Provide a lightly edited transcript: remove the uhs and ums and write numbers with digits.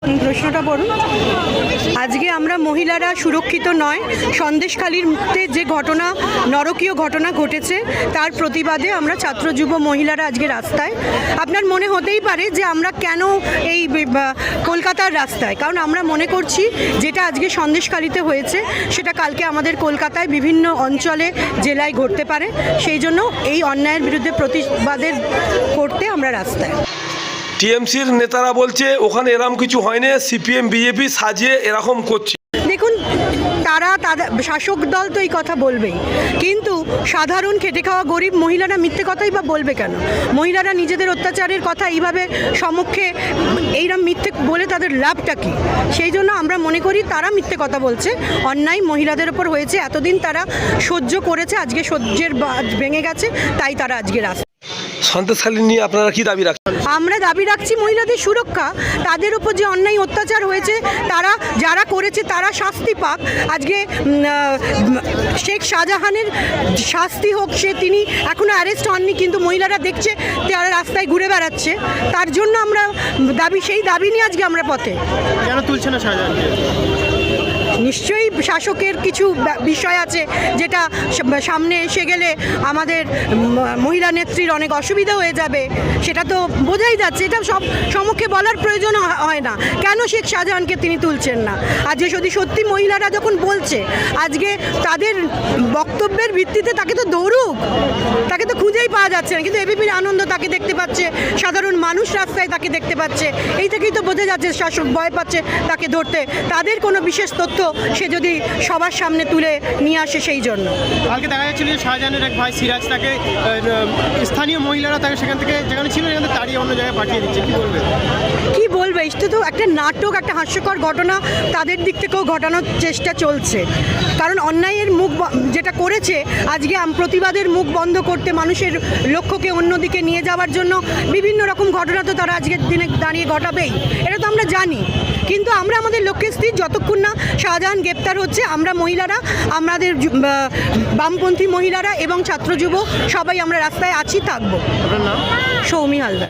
প্রশ্নটা বলুন। আজকে আমরা মহিলারা সুরক্ষিত নয়, সন্দেশখালিতে যে ঘটনা, নরকীয় ঘটনা ঘটেছে তার প্রতিবাদে আমরা ছাত্র যুব মহিলারা আজকে রাস্তায়। আপনার মনে হতেই পারে যে আমরা কেন এই কলকাতার রাস্তায়, কারণ আমরা মনে করছি যেটা আজকে সন্দেশখালিতে হয়েছে সেটা কালকে আমাদের কলকাতায় বিভিন্ন অঞ্চলে জেলায় ঘটতে পারে, সেই জন্য এই অন্যায়ের বিরুদ্ধে প্রতিবাদের করতে আমরা রাস্তায়। টিএমসির নেতারা বলছে ওখানে এরকম কিছু হয়নি, সিপিএম বিজেপি সাজিয়ে এরকম করছে। দেখুন, তাদের শাসক দল তো এই কথা বলবেই, কিন্তু সাধারণ খেটে খাওয়া গরিব মহিলারা মিথ্যে কথাই বা বলবে কেন? মহিলারা নিজেদের অত্যাচারের কথা এইভাবে সম্মুখে এইরকম মিথ্যে বলে তাদের লাভটা কী? সেই জন্য আমরা মনে করি তারা মিথ্যে কথা বলছে। অন্যায় মহিলাদের ওপর হয়েছে, এতদিন তারা সহ্য করেছে, আজকে সহ্যের বাঁধ ভেঙে গেছে, তাই তারা আজকে রাস্তা। সন্দেশখালি নিয়ে আপনারা কি দাবি রাখছেন? আমরা দাবি রাখছি মহিলাদের সুরক্ষা, তাদের উপর যে অন্যায় অত্যাচার হয়েছে তারা যারা করেছে তারা শাস্তি পাক। আজকে শেখ শাহজাহানের শাস্তি হোক, তিনি এখনও অ্যারেস্ট হননি, কিন্তু মহিলারা দেখছে তারা রাস্তায় ঘুরে বেড়াচ্ছে, তার জন্য আমরা সেই দাবি নিয়ে আজকে আমরা পথে। কেন তুলছে না শাহজাহানকে? নিশ্চয়ই শাসকের কিছু বিষয় আছে যেটা সামনে এসে গেলে আমাদের মহিলা নেত্রীর অনেক অসুবিধা হয়ে যাবে, সেটা তো বোঝাই যাচ্ছে। এটা সব সম্মুখে বলার প্রয়োজন হয় না কেন শেখ শাহজাহানকে তিনি তুলছেন না। আজকে সত্যি মহিলারা যখন বলছে, আজকে তাদের বক্তব্যের ভিত্তিতে তাকে তো দৌড়ুক, তাকে তো খুঁজেই পাওয়া যাচ্ছে না, কিন্তু এবিপির আনন্দ তাকে দেখতে পাচ্ছে, সাধারণ মানুষ রাস্তায় তাকে দেখতে পাচ্ছে, এই থেকেই তো বোঝা যাচ্ছে শাসক ভয় পাচ্ছে তাকে ধরতে। তাদের কোনো বিশেষ তথ্য সে যদি সবার সামনে তুলে নিয়ে আসে, সেই জন্য। কালকে দেখা যাচ্ছিল যে শাহজাহানের এক ভাই সিরাজ, তাকে স্থানীয় মহিলারা তাকে সেখান থেকে যেখানে ছিল সেখান থেকে তাড়িয়ে অন্য জায়গায় পাঠিয়ে দিচ্ছে, কি বলবে? কি বলবে, এটা তো একটা নাটক, একটা হাস্যকর ঘটনা তাদের দিক থেকেও ঘটানোর চেষ্টা চলছে। কারণ অন্যায়ের মুখ যেটা করেছে, আজকে প্রতিবাদের মুখ বন্ধ করতে, মানুষের লক্ষ্যকে অন্যদিকে নিয়ে যাওয়ার জন্য বিভিন্ন রকম ঘটনা তো তারা আজকের দিনে দাঁড়িয়ে ঘটাবেই, এটা তো আমরা জানি। কিন্তু আমরা আমাদের লক্ষ্যে স্থির, যতক্ষণ না শাহজাহান গ্রেপ্তার হচ্ছে আমরা মহিলারা, আমাদের বামপন্থী মহিলারা এবং ছাত্র যুব সবাই আমরা রাস্তায় আছি, থাকবো। আপনার নাম? সৌমি হালদার।